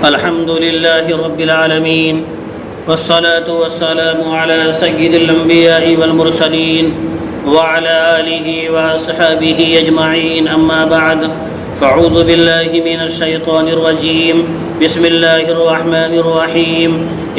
الحمد لله رب العالمين والصلاة والسلام على سيد الأنبياء والمرسلين وعلى آله وأصحابه أجمعين، أما بعد، فأعوذ بالله من الشيطان الرجيم. بسم الله الرحمن الرحيم.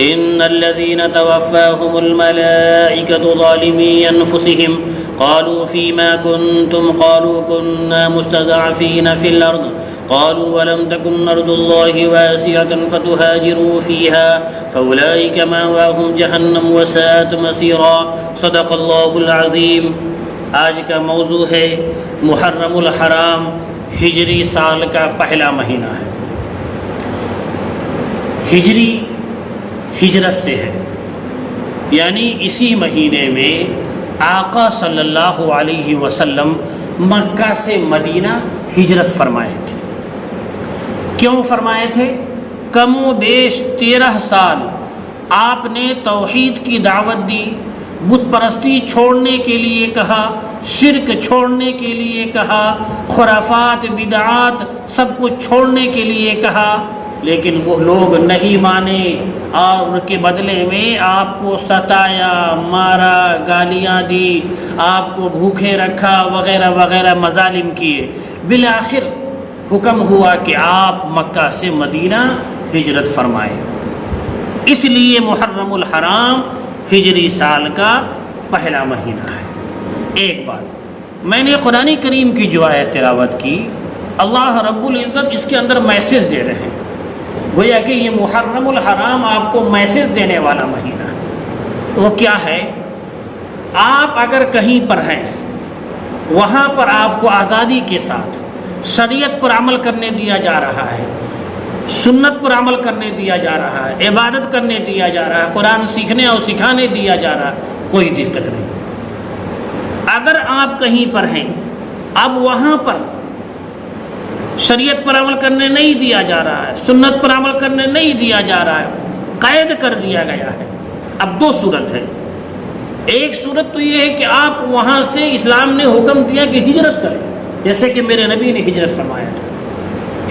إن الذين توفاهم الملائكة ظالمي أنفسهم قالوا فيما كنتم؟ قالوا كنا مستضعفين في الأرض. قالوا ولم تكن أرض الله واسعة فتهاجروا فيها فأولئك مأواهم جہنم وساءت مصيرا. صدق اللہ العظیم. آج کا موضوع ہے محرم الحرام، ہجری سال کا پہلا مہینہ ہے. ہجری ہجرت سے ہے، یعنی اسی مہینے میں آقا صلی اللہ علیہ وسلم مکہ سے مدینہ ہجرت فرمائے تھے. کیوں فرمائے تھے؟ کم و بیش 13 سال آپ نے توحید کی دعوت دی، بت پرستی چھوڑنے کے لیے کہا، شرک چھوڑنے کے لیے کہا، خرافات بدعات سب کچھ چھوڑنے کے لیے کہا، لیکن وہ لوگ نہیں مانے اور ان کے بدلے میں آپ کو ستایا، مارا، گالیاں دی، آپ کو بھوکے رکھا وغیرہ وغیرہ مظالم کیے. بالآخر حکم ہوا کہ آپ مکہ سے مدینہ ہجرت فرمائے. اس لیے محرم الحرام ہجری سال کا پہلا مہینہ ہے. ایک بات، میں نے قرآن کریم کی جو آیت تلاوت کی، اللہ رب العزت اس کے اندر میسج دے رہے ہیں، گویا کہ یہ محرم الحرام آپ کو میسج دینے والا مہینہ ہے. وہ کیا ہے؟ آپ اگر کہیں پر ہیں، وہاں پر آپ کو آزادی کے ساتھ شریعت پر عمل کرنے دیا جا رہا ہے، سنت پر عمل کرنے دیا جا رہا ہے، عبادت کرنے دیا جا رہا ہے، قرآن سیکھنے اور سکھانے دیا جا رہا ہے، کوئی دقت نہیں. اگر آپ کہیں پر ہیں، اب وہاں پر شریعت پر عمل کرنے نہیں دیا جا رہا ہے، سنت پر عمل کرنے نہیں دیا جا رہا ہے، قید کر دیا گیا ہے. اب دو صورت ہے. ایک صورت تو یہ ہے کہ آپ وہاں سے اسلام نے حکم دیا کہ ہجرت کریں، جیسے کہ میرے نبی نے ہجرت فرمایا تھا.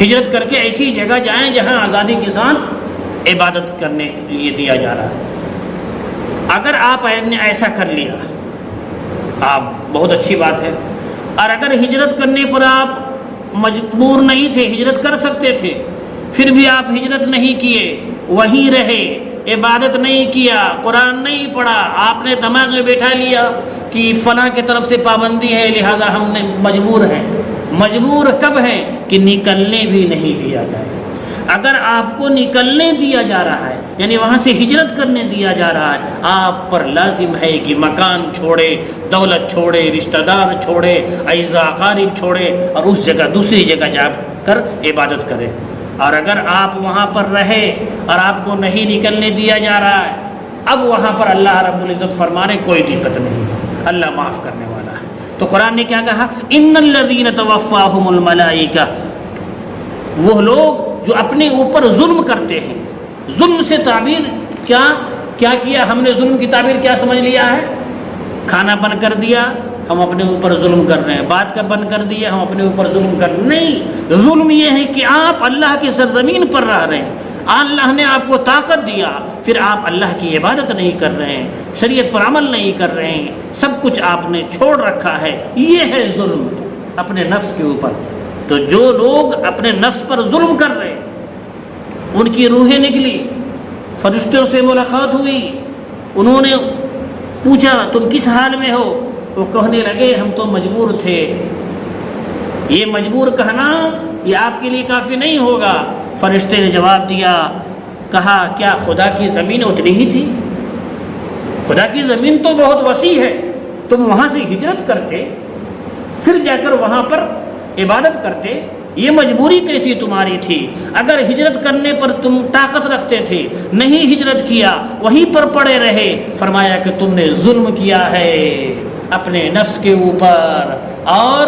ہجرت کر کے ایسی جگہ جائیں جہاں آزادی کے ساتھ عبادت کرنے کے لیے دیا جا رہا ہے. اگر آپ نے ایسا کر لیا، آپ بہت اچھی بات ہے. اور اگر ہجرت کرنے پر آپ مجبور نہیں تھے، ہجرت کر سکتے تھے، پھر بھی آپ ہجرت نہیں کیے، وہیں رہے، عبادت نہیں کیا، قرآن نہیں پڑھا، آپ نے دماغ میں بیٹھا لیا کہ فلاں کی طرف سے پابندی ہے لہذا ہم نے مجبور ہیں. مجبور کب ہیں؟ کہ نکلنے بھی نہیں دیا جائے. اگر آپ کو نکلنے دیا جا رہا ہے، یعنی وہاں سے ہجرت کرنے دیا جا رہا ہے، آپ پر لازم ہے کہ مکان چھوڑے، دولت چھوڑے، رشتہ دار چھوڑے، اعزاء اقارب چھوڑے اور اس جگہ دوسری جگہ جا کر عبادت کرے. اور اگر آپ وہاں پر رہے اور آپ کو نہیں نکلنے دیا جا رہا ہے، اب وہاں پر اللہ رب العزت فرمانے کوئی دقت نہیں ہے، اللہ معاف کرنے والا ہے. تو قرآن نے کیا کہا؟ ان الذین توفاہم الملائکہ، وہ لوگ جو اپنے اوپر ظلم کرتے ہیں. ظلم سے تعبیر کیا کیا ہم نے؟ ظلم کی تعبیر کیا سمجھ لیا ہے؟ کھانا بند کر دیا، ہم اپنے اوپر ظلم کر رہے ہیں. بات کا بند کر دیا، ہم اپنے اوپر ظلم کر رہے ہیں. نہیں، ظلم یہ ہے کہ آپ اللہ کی سرزمین پر رہ رہے ہیں، اللہ نے آپ کو طاقت دیا، پھر آپ اللہ کی عبادت نہیں کر رہے ہیں، شریعت پر عمل نہیں کر رہے ہیں، سب کچھ آپ نے چھوڑ رکھا ہے. یہ ہے ظلم اپنے نفس کے اوپر. تو جو لوگ اپنے نفس پر ظلم کر رہے ہیں، ان کی روحیں نکلی، فرشتوں سے ملاقات ہوئی، انہوں نے پوچھا تم کس حال میں ہو؟ وہ کہنے لگے ہم تو مجبور تھے. یہ مجبور کہنا یہ آپ کے لیے کافی نہیں ہوگا. فرشتے نے جواب دیا، کہا کیا خدا کی زمین اتنی ہی تھی؟ خدا کی زمین تو بہت وسیع ہے، تم وہاں سے ہجرت کرتے، پھر جا کر وہاں پر عبادت کرتے، یہ مجبوری کیسی تمہاری تھی؟ اگر ہجرت کرنے پر تم طاقت رکھتے تھے، نہیں ہجرت کیا، وہیں پر پڑے رہے، فرمایا کہ تم نے ظلم کیا ہے اپنے نفس کے اوپر اور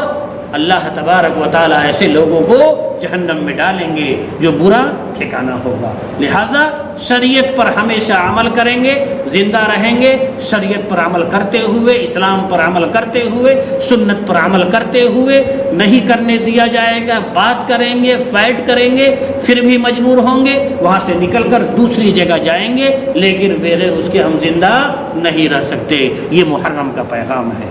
اللہ تبارک و تعالیٰ ایسے لوگوں کو جہنم میں ڈالیں گے جو برا ٹھکانہ ہوگا۔ لہٰذا شریعت پر ہمیشہ عمل کریں گے، زندہ رہیں گے، شریعت پر عمل کرتے ہوئے، اسلام پر عمل کرتے ہوئے، سنت پر عمل کرتے ہوئے، نہیں کرنے دیا جائے گا، بات کریں گے، فائٹ کریں گے، پھر بھی مجبور ہوں گے، وہاں سے نکل کر دوسری جگہ جائیں گے، لیکن بغیر اس کے ہم زندہ نہیں رہ سکتے۔ یہ محرم کا پیغام ہے۔